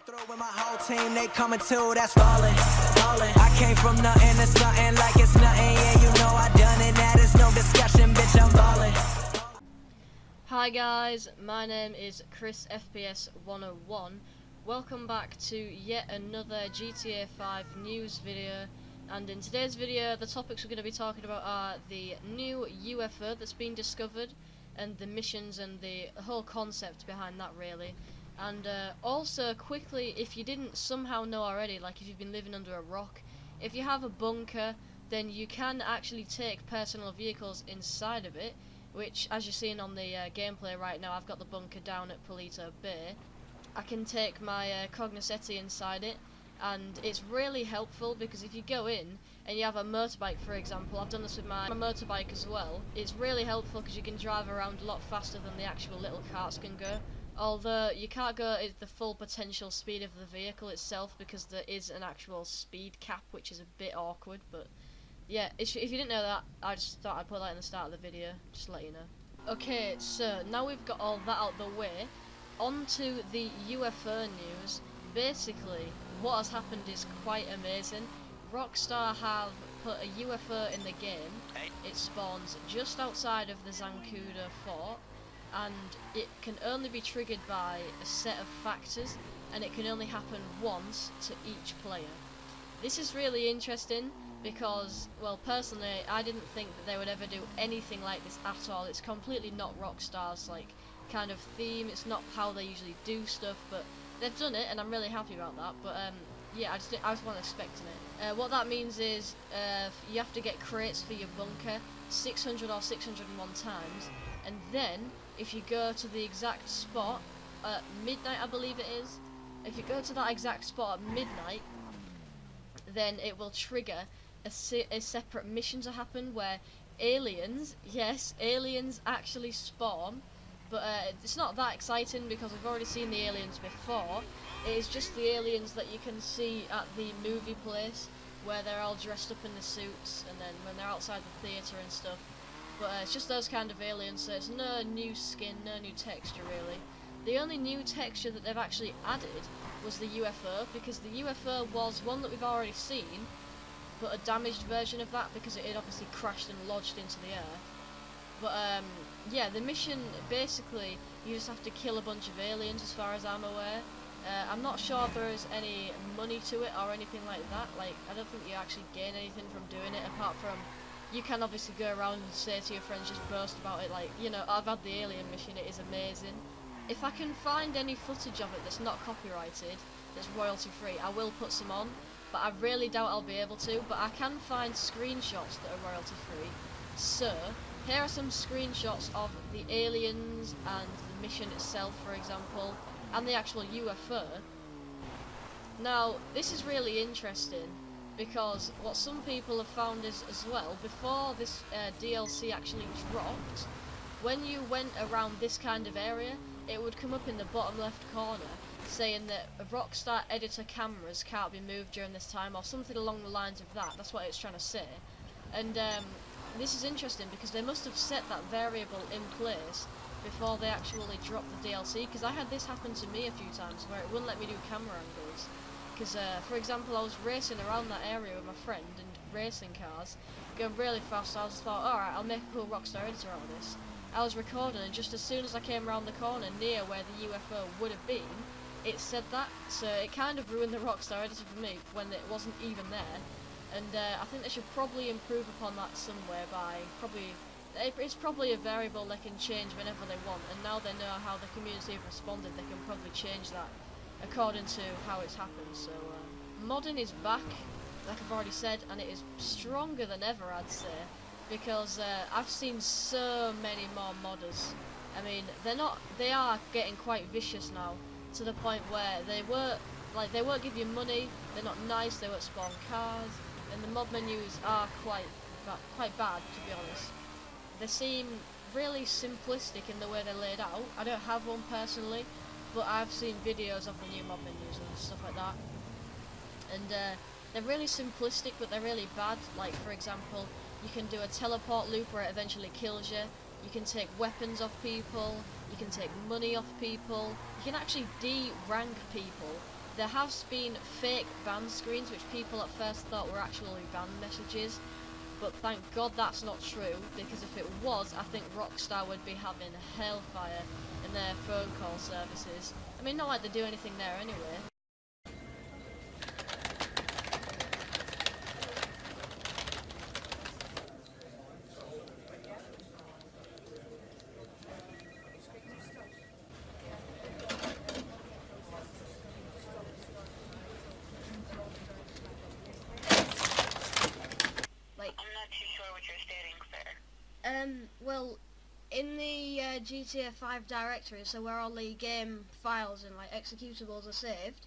through with my whole team, they coming too, that's ballin', ballin'. I came from nothing to something like it's nothing, yeah, you know I done it, that is no discussion, bitch, I'm ballin'. Hi guys, my name is Chris FPS 101. Welcome back to yet another GTA 5 news video, and in today's video the topics we're going to be talking about are the new UFO that's been discovered, and the missions and the whole concept behind that really. And also quickly, if you didn't somehow know already, like if you've been living under a rock, if you have a bunker then you can actually take personal vehicles inside of it, which as you're seeing on the gameplay right now, I've got the bunker down at Polito Bay. I can take my Cognoscetti inside it, and it's really helpful because if you go in and you have a motorbike, for example, I've done this with my motorbike as well, it's really helpful because you can drive around a lot faster than the actual little carts can go. Although you can't go at the full potential speed of the vehicle itself because there is an actual speed cap, which is a bit awkward, but yeah, if you didn't know that, I just thought I'd put that in the start of the video, just to let you know. Okay, so now we've got all that out the way, on to the UFO news. Basically, what has happened is quite amazing. Rockstar have put a UFO in the game. It spawns just outside of the Zancudo fort, and it can only be triggered by a set of factors, and it can only happen once to each player. This is really interesting because, well, personally, I didn't think that they would ever do anything like this at all. It's completely not Rockstar's like kind of theme. It's not how they usually do stuff, but they've done it, and I'm really happy about that. But yeah, I was not expecting it. What that means is you have to get crates for your bunker 600 or 601 times, and then if you go to the exact spot at midnight, I believe it is, if you go to that exact spot at midnight, then it will trigger a separate mission to happen where aliens, yes, aliens actually spawn. But it's not that exciting because we've already seen the aliens before. It is just the aliens that you can see at the movie place where they're all dressed up in the suits, and then when they're outside the theatre and stuff. But it's just those kind of aliens, so it's no new skin, no new texture really. The only new texture that they've actually added was the UFO, because the UFO was one that we've already seen, but a damaged version of that because it had obviously crashed and lodged into the earth. But yeah, the mission, basically you just have to kill a bunch of aliens as far as I'm aware. I'm not sure if there is any money to it or anything like that. Like, I don't think you actually gain anything from doing it, apart from you can obviously go around and say to your friends, just boast about it, like, you know, I've had the alien mission, it is amazing. If I can find any footage of it that's not copyrighted, that's royalty free, I will put some on, but I really doubt I'll be able to. But I can find screenshots that are royalty free. So here are some screenshots of the aliens and the mission itself, for example, and the actual UFO. Now, this is really interesting because what some people have found is, as well, before this DLC actually dropped, when you went around this kind of area, it would come up in the bottom left corner saying that Rockstar editor cameras can't be moved during this time, or something along the lines of that. That's what it's trying to say. And this is interesting because they must have set that variable in place before they actually dropped the DLC, because I had this happen to me a few times where it wouldn't let me do camera angles. Because, for example, I was racing around that area with my friend and racing cars, going really fast. I just thought, alright, I'll make a cool Rockstar editor out of this. I was recording, and just as soon as I came around the corner near where the UFO would have been, it said that. So it kind of ruined the Rockstar editor for me when it wasn't even there. And I think they should probably improve upon that somewhere by it's probably a variable they can change whenever they want, and now they know how the community have responded, they can probably change that according to how it's happened. So modding is back, like I've already said, and it is stronger than ever, I'd say, because I've seen so many more modders. I mean, they are getting quite vicious now, to the point where they won't give you money, they're not nice, they won't spawn cars, and the mod menus are quite bad, to be honest. They seem really simplistic in the way they're laid out. I don't have one personally, but I've seen videos of the new mod menus and stuff like that, and they're really simplistic, but they're really bad. Like, for example, you can do a teleport loop where it eventually kills you. You can take weapons off people, you can take money off people, you can actually de-rank people there has been fake ban screens which people at first thought were actually ban messages, but thank God that's not true, because if it was, I think Rockstar would be having hellfire in their phone call services. I mean, not like they do anything there anyway. Well, in the GTA 5 directory, so where all the game files and like executables are saved,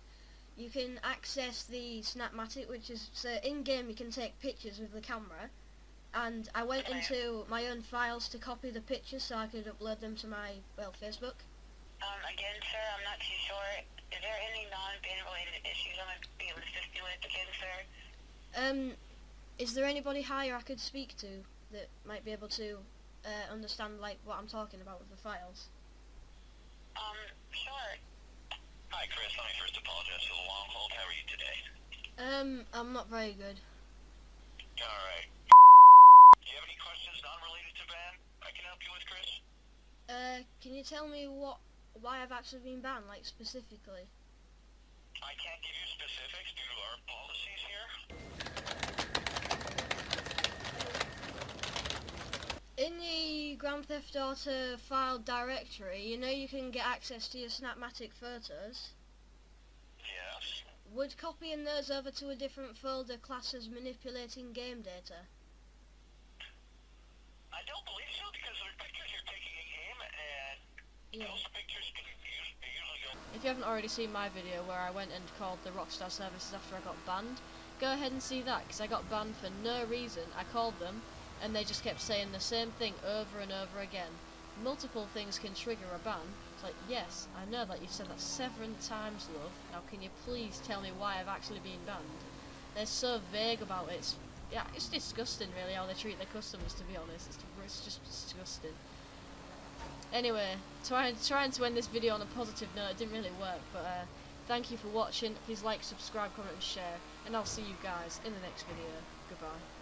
you can access the Snapmatic, which is, so in-game you can take pictures with the camera, and I went into my own files to copy the pictures so I could upload them to my, well, Facebook. Again, sir, I'm not too sure. Is there any non-ban related issues I might be able to assist you with again, sir? Is there anybody higher I could speak to that might be able to understand like what I'm talking about with the files? Sure. Hi, Chris. Let me first apologize for the long hold. How are you today? I'm not very good. Alright. Do you have any questions non-related to ban I can help you with, Chris? Can you tell me why I've actually been banned, like specifically? I can't give you specifics due to our policies here. In the Grand Theft Auto file directory, you know you can get access to your Snapmatic photos? Yes. Would copying those over to a different folder class as manipulating game data? I don't believe so, because they're pictures you're taking in-game, and those pictures can usually go... If you haven't already seen my video where I went and called the Rockstar services after I got banned, go ahead and see that, because I got banned for no reason. I called them, and they just kept saying the same thing over and over again. Multiple things can trigger a ban. It's like, yes, I know that you've said that 7 times, love. Now can you please tell me why I've actually been banned? They're so vague about it. It's disgusting really how they treat their customers, to be honest. It's just disgusting. Anyway, trying to end this video on a positive note, it didn't really work, but thank you for watching. Please like, subscribe, comment and share, and I'll see you guys in the next video. Goodbye.